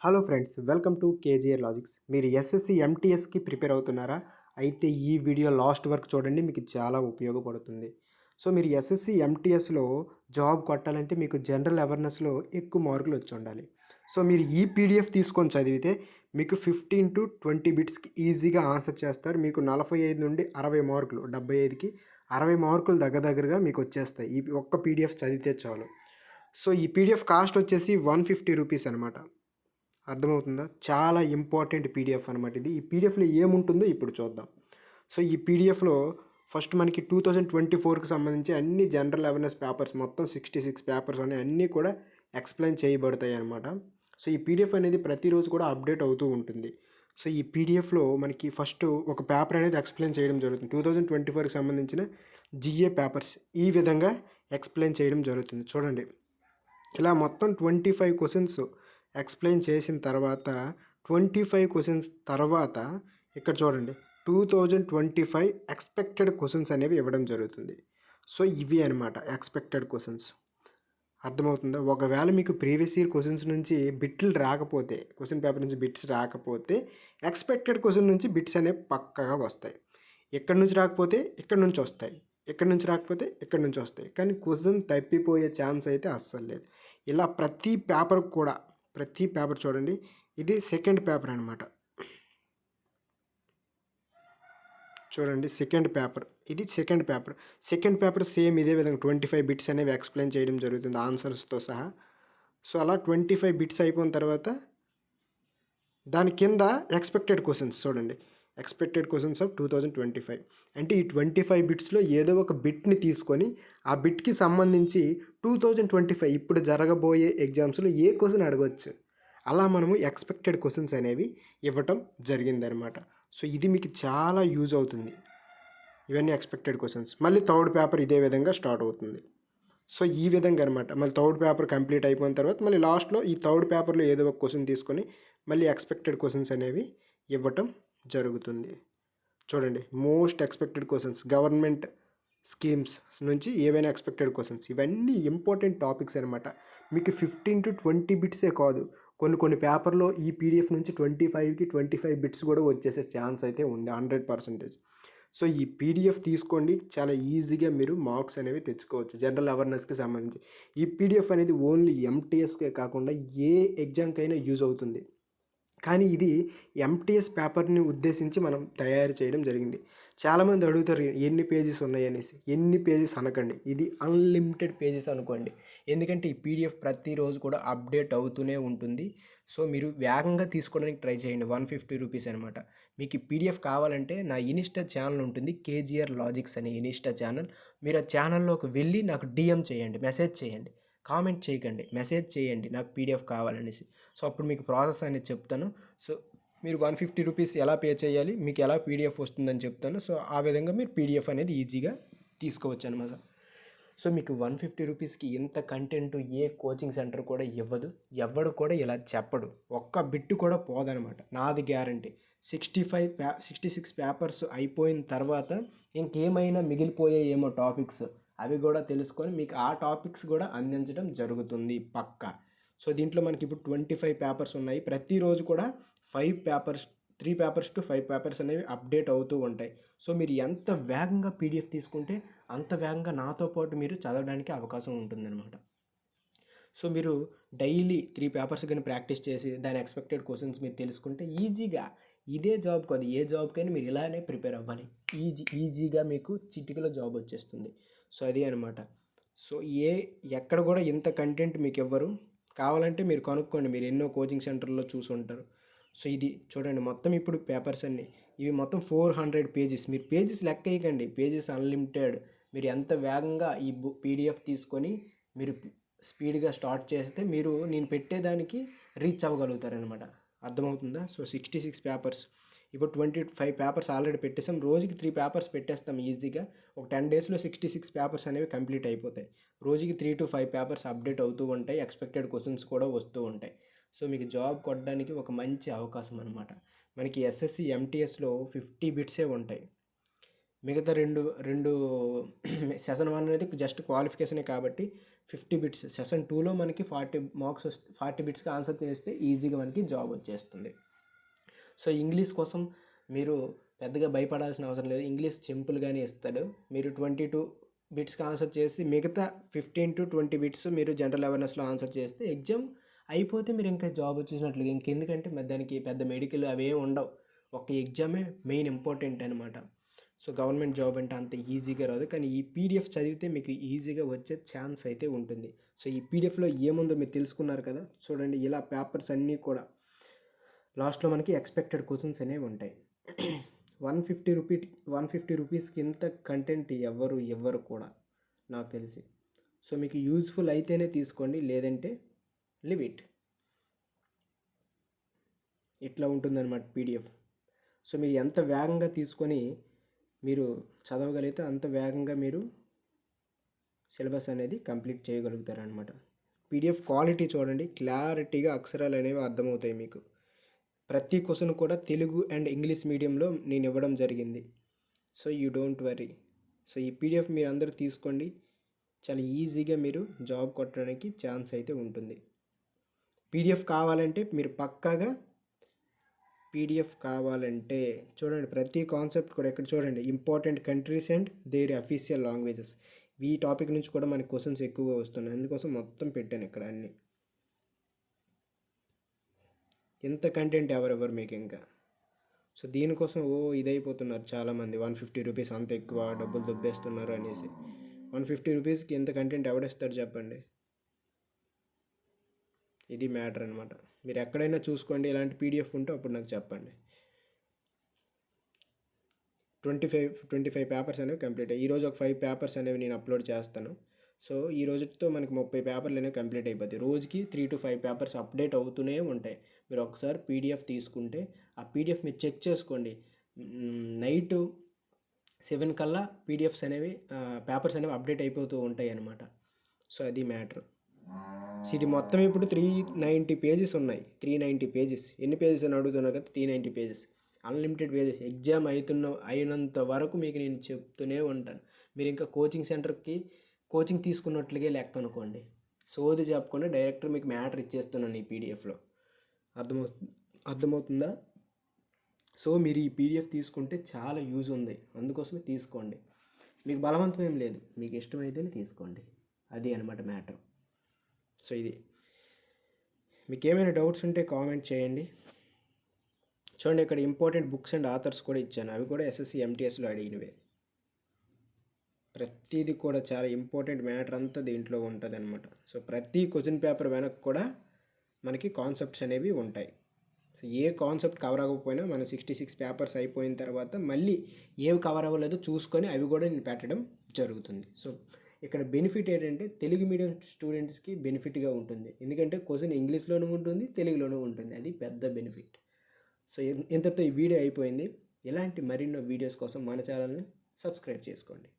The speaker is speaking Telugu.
Hello friends, welcome to KGR logics. మీరు ఎస్ఎస్సి ఎంటీఎస్కి ప్రిపేర్ అవుతున్నారా? అయితే ఈ వీడియో లాస్ట్ వరకు చూడండి, మీకు చాలా ఉపయోగపడుతుంది. సో మీరు ఎస్ఎస్సి ఎంటీఎస్లో జాబ్ కొట్టాలంటే మీకు జనరల్ అవేర్నెస్లో ఎక్కువ మార్కులు వచ్చి ఉండాలి. సో మీరు ఈ పీడిఎఫ్ తీసుకొని చదివితే మీకు 15 to 20 బిట్స్కి ఈజీగా ఆన్సర్ చేస్తారు. మీకు 45 నుండి 60 మార్కులు, 75కి 60 మార్కులు దగ్గరగా మీకు వచ్చేస్తాయి ఈ ఒక్క పీడిఎఫ్ చదివితే చాలు. సో ఈ పీడిఎఫ్ కాస్ట్ వచ్చేసి 150 రూపీస్ అనమాట. అర్థమవుతుందా? చాలా ఇంపార్టెంట్ పీడిఎఫ్ అనమాట ఇది. ఈ పీడిఎఫ్లో ఏముంటుందో ఇప్పుడు చూద్దాం. సో ఈ పీడిఎఫ్లో ఫస్ట్ మనకి 2024కి సంబంధించి అన్ని జనరల్ అవేర్నెస్ పేపర్స్ మొత్తం 66 పేపర్స్ ఉన్నాయి, అన్నీ కూడా ఎక్స్ప్లెయిన్ చేయబడతాయి అనమాట. సో ఈ పీడిఎఫ్ అనేది ప్రతిరోజు కూడా అప్డేట్ అవుతూ ఉంటుంది. సో ఈ పీడిఎఫ్లో మనకి ఫస్ట్ ఒక పేపర్ అనేది ఎక్స్ప్లెయిన్ చేయడం జరుగుతుంది. 2024కి సంబంధించిన జిఏ పేపర్స్ ఈ విధంగా ఎక్స్ప్లెయిన్ చేయడం జరుగుతుంది. చూడండి, ఇలా మొత్తం 25 క్వశ్చన్స్ ఎక్స్ప్లెయిన్ చేసిన తర్వాత 25 క్వశ్చన్స్ తర్వాత ఇక్కడ చూడండి 2025 ఎక్స్పెక్టెడ్ క్వశ్చన్స్ అనేవి ఇవ్వడం జరుగుతుంది. సో ఇవి అనమాట ఎక్స్పెక్టెడ్ క్వశ్చన్స్. అర్థమవుతుందా? ఒకవేళ మీకు ప్రీవియస్ ఇయర్ క్వశ్చన్స్ నుంచి బిట్లు రాకపోతే, క్వశ్చన్ పేపర్ నుంచి బిట్స్ రాకపోతే ఎక్స్పెక్టెడ్ క్వశ్చన్ నుంచి బిట్స్ అనేవి పక్కగా వస్తాయి. ఎక్కడి నుంచి రాకపోతే ఇక్కడ నుంచి వస్తాయి, ఎక్కడి నుంచి రాకపోతే ఎక్కడి నుంచి వస్తాయి. కానీ క్వశ్చన్ తప్పిపోయే ఛాన్స్ అయితే అస్సలు లేదు. ఇలా ప్రతి పేపర్ చూడండి, ఇది సెకండ్ పేపర్ అనమాట. చూడండి, ఇది సెకండ్ పేపర్ సేమ్ ఇదే విధంగా 25 బిట్స్ అనేవి ఎక్స్ప్లెయిన్ చేయడం జరుగుతుంది ఆన్సర్స్తో సహా. సో అలా 25 బిట్స్ అయిపోయిన తర్వాత దాని కింద ఎక్స్పెక్టెడ్ క్వశ్చన్స్ చూడండి, ఎక్స్పెక్టెడ్ క్వశ్చన్స్ ఆఫ్ 2025. అంటే ఈ 25 బిట్స్లో ఏదో ఒక బిట్ని తీసుకొని ఆ బిట్కి సంబంధించి 2025 ఇప్పుడు జరగబోయే ఎగ్జామ్స్లో ఏ క్వశ్చన్ అడగవచ్చు, అలా మనము ఎక్స్పెక్టెడ్ క్వశ్చన్స్ అనేవి ఇవ్వటం జరిగిందనమాట. సో ఇది మీకు చాలా యూజ్ అవుతుంది, ఇవన్నీ ఎక్స్పెక్టెడ్ క్వశ్చన్స్. మళ్ళీ థర్డ్ పేపర్ ఇదే విధంగా స్టార్ట్ అవుతుంది. సో ఈ విధంగా అనమాట. మళ్ళీ థర్డ్ పేపర్ కంప్లీట్ అయిపోయిన తర్వాత మళ్ళీ లాస్ట్లో ఈ థర్డ్ పేపర్లో ఏదో ఒక క్వశ్చన్ తీసుకొని మళ్ళీ ఎక్స్పెక్టెడ్ క్వశ్చన్స్ అనేవి ఇవ్వటం జరుగుతుంది. చూడండి, most expected questions, government schemes నుంచి ఏవైనా ఎక్స్పెక్టెడ్ క్వశ్చన్స్, ఇవన్నీ ఇంపార్టెంట్ టాపిక్స్ అనమాట. మీకు 15 to 20 బిట్సే కాదు, కొన్ని పేపర్లో ఈ పీడిఎఫ్ నుంచి 25 బిట్స్ కూడా వచ్చేసే ఛాన్స్ అయితే ఉంది 100%. సో ఈ పీడిఎఫ్ తీసుకోండి, చాలా ఈజీగా మీరు మార్క్స్ అనేవి తెచ్చుకోవచ్చు జనరల్ అవేర్నెస్కి సంబంధించి. ఈ పీడిఎఫ్ అనేది ఓన్లీ ఎంటీఎస్కే కాకుండా ఏ ఎగ్జామ్కైనా యూజ్ అవుతుంది. కానీ ఇది ఎంటీఎస్ పేపర్ని ఉద్దేశించి మనం తయారు చేయడం జరిగింది. చాలామంది అడుగుతారు ఎన్ని పేజెస్ ఉన్నాయి అనేసి. ఎన్ని పేజెస్ అనకండి, ఇది అన్లిమిటెడ్ పేజెస్ అనుకోండి. ఎందుకంటే ఈ పీడిఎఫ్ ప్రతిరోజు కూడా అప్డేట్ అవుతూనే ఉంటుంది. సో మీరు వేగంగా తీసుకోవడానికి ట్రై చేయండి. 150 రూపీస్ అనమాట. మీకు ఈ పీడిఎఫ్ కావాలంటే నా ఇన్స్టా ఛానల్ ఉంటుంది, కేజీఆర్ లాజిక్స్ అనే ఇన్స్టా ఛానల్. మీరు ఆ ఛానల్లోకి వెళ్ళి నాకు డిఎం చేయండి, మెసేజ్ చేయండి, కామెంట్ చేయకండి, మెసేజ్ చేయండి నాకు పీడిఎఫ్ కావాలనేసి. సో అప్పుడు మీకు ప్రాసెస్ అనేది చెప్తాను. సో మీరు 150 రూపీస్ ఎలా పే చేయాలి, మీకు ఎలా పీడిఎఫ్ వస్తుందని చెప్తాను. సో ఆ విధంగా మీరు పీడిఎఫ్ అనేది ఈజీగా తీసుకోవచ్చు అనమాట. సో మీకు 150 రూపీస్కి ఇంత కంటెంట్ ఏ కోచింగ్ సెంటర్ కూడా ఇవ్వదు, ఎవడు కూడా ఇలా చెప్పడు. ఒక్క బిట్టు కూడా పోదనమాట, నాది గ్యారంటీ. 66 పేపర్స్ అయిపోయిన తర్వాత ఇంకేమైనా మిగిలిపోయాయేమో టాపిక్స్, అవి కూడా తెలుసుకొని మీకు ఆ టాపిక్స్ కూడా అందించడం జరుగుతుంది పక్కా. సో దీంట్లో మనకి ఇప్పుడు 25 పేపర్స్ ఉన్నాయి. ప్రతిరోజు కూడా 3 పేపర్స్ to 5 పేపర్స్ అనేవి అప్డేట్ అవుతూ ఉంటాయి. సో మీరు ఎంత వేగంగా పీడిఎఫ్ తీసుకుంటే అంత వేగంగా నాతో పాటు మీరు చదవడానికి అవకాశం ఉంటుందన్నమాట. సో మీరు డైలీ 3 పేపర్స్ కానీ ప్రాక్టీస్ చేసి దాని ఎక్స్పెక్టెడ్ క్వశ్చన్స్ మీరు తెలుసుకుంటే ఈజీగా, ఇదే జాబ్ కాదు ఏ జాబ్కైనా మీరు ఇలానే ప్రిపేర్ అవ్వాలి. ఈజీగా మీకు చిటికలో జాబ్ వచ్చేస్తుంది. సో అది అనమాట. సో ఎక్కడ కూడా ఇంత కంటెంట్ మీకు ఇవ్వరు. కావాలంటే మీరు కనుక్కోండి, మీరు ఎన్నో కోచింగ్ సెంటర్లో చూసి ఉంటారు. సో ఇది చూడండి, మొత్తం ఇప్పుడు పేపర్స్ అన్నీ ఇవి మొత్తం 400 పేజెస్. మీరు పేజెస్ లెక్క వేయకండి, పేజెస్ అన్లిమిటెడ్. మీరు ఎంత వేగంగా ఈ పీడిఎఫ్ తీసుకొని మీరు స్పీడ్గా స్టార్ట్ చేస్తే మీరు నేను పెట్టేదానికి రీచ్ అవ్వగలుగుతారనమాట. అర్థమవుతుందా? సో 66 పేపర్స్, ఇప్పుడు 25 పేపర్స్ ఆల్రెడీ పెట్టేసాం. రోజుకి 3 పేపర్స్ పెట్టేస్తాం ఈజీగా. ఒక 10 డేస్లో 66 పేపర్స్ అనేవి కంప్లీట్ అయిపోతాయి. రోజుకి 3 to 5 పేపర్స్ అప్డేట్ అవుతూ ఉంటాయి, ఎక్స్పెక్టెడ్ క్వశ్చన్స్ కూడా వస్తూ ఉంటాయి. సో మీకు జాబ్ కొట్టడానికి ఒక మంచి అవకాశం అనమాట. మనకి ఎస్ఎస్సి ఎంటీఎస్లో 50 బిట్సే ఉంటాయి. మిగతా రెండు సెషన్ 1 అనేది జస్ట్ క్వాలిఫికేషనే కాబట్టి 50 బిట్స్. సెషన్ 2లో మనకి 40 మార్క్స్ 40 బిట్స్కి ఆన్సర్ చేస్తే ఈజీగా మనకి జాబ్ వచ్చేస్తుంది. సో ఇంగ్లీష్ కోసం మీరు పెద్దగా భయపడాల్సిన అవసరం లేదు. ఇంగ్లీష్ సింపుల్గానే ఇస్తాడు. మీరు 22 బిట్స్కి ఆన్సర్ చేసి మిగతా 15 to 20 బిట్స్ మీరు జనరల్ అవేర్నెస్లో ఆన్సర్ చేస్తే ఎగ్జామ్ అయిపోతే మీరు ఇంకా జాబ్ వచ్చేసినట్లుగా. ఇంకెందుకంటే మరి దానికి పెద్ద మెడికల్ అవేం ఉండవు. ఒక ఎగ్జామే మెయిన్ ఇంపార్టెంట్ అనమాట. సో గవర్నమెంట్ జాబ్ అంటే అంత ఈజీగా రాదు, కానీ ఈ పీడిఎఫ్ చదివితే మీకు ఈజీగా వచ్చే ఛాన్స్ అయితే ఉంటుంది. సో ఈ పీడిఎఫ్లో ఏముందో మీరు తెలుసుకున్నారు కదా. చూడండి, ఇలా పేపర్స్ అన్నీ కూడా లాస్ట్లో మనకి ఎక్స్పెక్టెడ్ క్వశ్చన్స్ అనేవి ఉంటాయి. 150 రూపీస్కి ఇంత కంటెంట్ ఎవ్వరు కూడా నాకు తెలిసి. సో మీకు యూజ్ఫుల్ అయితేనే తీసుకోండి, లేదంటే లివ్ ఇట్. ఇట్లా ఉంటుందన్నమాట పీడిఎఫ్. సో మీరు ఎంత వేగంగా తీసుకొని మీరు చదవగలిగితే అంత వేగంగా మీరు సిలబస్ అనేది కంప్లీట్ చేయగలుగుతారనమాట. పీడిఎఫ్ క్వాలిటీ చూడండి, క్లారిటీగా అక్షరాలు అనేవి అర్థమవుతాయి మీకు. ప్రతి క్వశ్చన్ కూడా తెలుగు అండ్ ఇంగ్లీష్ మీడియంలో నేను ఇవ్వడం జరిగింది. So you don't worry. So ఈ పీడిఎఫ్ మీరు అందరూ తీసుకోండి, చాలా ఈజీగా మీరు జాబ్ కొట్టడానికి ఛాన్స్ అయితే ఉంటుంది. పీడిఎఫ్ కావాలంటే మీరు పక్కాగా పీడిఎఫ్ కావాలంటే చూడండి, ప్రతి కాన్సెప్ట్ కూడా ఇక్కడ చూడండి, important countries and their official languages. ఈ టాపిక్ నుంచి కూడా మనకి క్వశ్చన్స్ ఎక్కువగా వస్తున్నాయి, అందుకోసం మొత్తం పెట్టాను ఇక్కడ అన్నీ. ఎంత కంటెంట్ ఎవరెవరు మీకు ఇంకా. సో దీనికోసం ఇదైపోతున్నారు చాలామంది, 150 రూపీస్ అంత ఎక్కువ డబ్బులు దుబ్బేస్తున్నారు అనేసి. 150 రూపీస్కి ఎంత కంటెంట్ ఎవడేస్తాడు చెప్పండి. ఇది మ్యాటర్ అనమాట. మీరు ఎక్కడైనా చూసుకోండి, ఇలాంటి పీడిఎఫ్ ఉంటే అప్పుడు నాకు చెప్పండి. 25 పేపర్స్ అనేవి కంప్లీట్ అయ్యాయి. ఈరోజు ఒక 5 పేపర్స్ అనేవి నేను అప్లోడ్ చేస్తాను. సో ఈ రోజుతో మనకి 30 పేపర్లు అనేవి కంప్లీట్ అయిపోతాయి. రోజుకి 3 to 5 పేపర్స్ అప్డేట్ అవుతూనే ఉంటాయి. మీరు ఒకసారి పీడిఎఫ్ తీసుకుంటే ఆ పీడిఎఫ్ మీరు చెక్ చేసుకోండి. నైట్ 7 కల్లా పీడిఎఫ్స్ అనేవి పేపర్స్ అనేవి అప్డేట్ అయిపోతూ ఉంటాయి అన్నమాట. సో అది మ్యాటర్. సో ఇది మొత్తం ఇప్పుడు 390 పేజెస్ ఉన్నాయి. 390 పేజెస్. ఎన్ని పేజెస్ అని అడుగుతున్నారు కదా, 390 పేజెస్. Unlimited pages. ఎగ్జామ్ అయినంత వరకు మీకు నేను చెప్తూనే ఉంటాను. మీరు ఇంకా కోచింగ్ సెంటర్కి కోచింగ్ తీసుకున్నట్లుగే లెక్క అనుకోండి. సోది చెప్పకుండా డైరెక్ట్ మీకు మ్యాటర్ ఇచ్చేస్తున్నాను ఈ పీడిఎఫ్లో. అర్థమవుతుందా? సో మీరు ఈ పీడిఎఫ్ తీసుకుంటే చాలా యూజ్ ఉంది, అందుకోసమే తీసుకోండి. మీకు బలవంతం ఏం లేదు, మీకు ఇష్టమైతేనే తీసుకోండి. అది అనమాట మ్యాటర్. సో ఇది మీకు ఏమైనా డౌట్స్ ఉంటే కామెంట్ చేయండి. చూడండి, ఇక్కడ ఇంపార్టెంట్ బుక్స్ అండ్ ఆథర్స్ కూడా ఇచ్చాను, అవి కూడా ఎస్ఎస్సి ఎంటీఎస్లో అడిగినవే. ప్రతిదీ కూడా చాలా ఇంపార్టెంట్ మ్యాటర్ అంతా దీంట్లో ఉంటుంది అనమాట. సో ప్రతి క్వశ్చన్ పేపర్ వెనక్కి కూడా మనకి కాన్సెప్ట్స్ అనేవి ఉంటాయి. సో ఏ కాన్సెప్ట్ కవర్ అవ్వకపోయినా మన 66 పేపర్స్ అయిపోయిన తర్వాత మళ్ళీ ఏవి కవర్ అవ్వలేదో చూసుకొని అవి కూడా నేను పెట్టడం జరుగుతుంది. సో ఇక్కడ బెనిఫిట్ ఏంటంటే తెలుగు మీడియం స్టూడెంట్స్కి బెనిఫిట్గా ఉంటుంది, ఎందుకంటే క్వశ్చన్ ఇంగ్లీష్లోనూ ఉంటుంది, తెలుగులోనూ ఉంటుంది. అది పెద్ద బెనిఫిట్. సో ఇంతటితో ఈ వీడియో అయిపోయింది. ఇలాంటి మరిన్నో వీడియోస్ కోసం మన ఛానల్ని సబ్స్క్రైబ్ చేసుకోండి.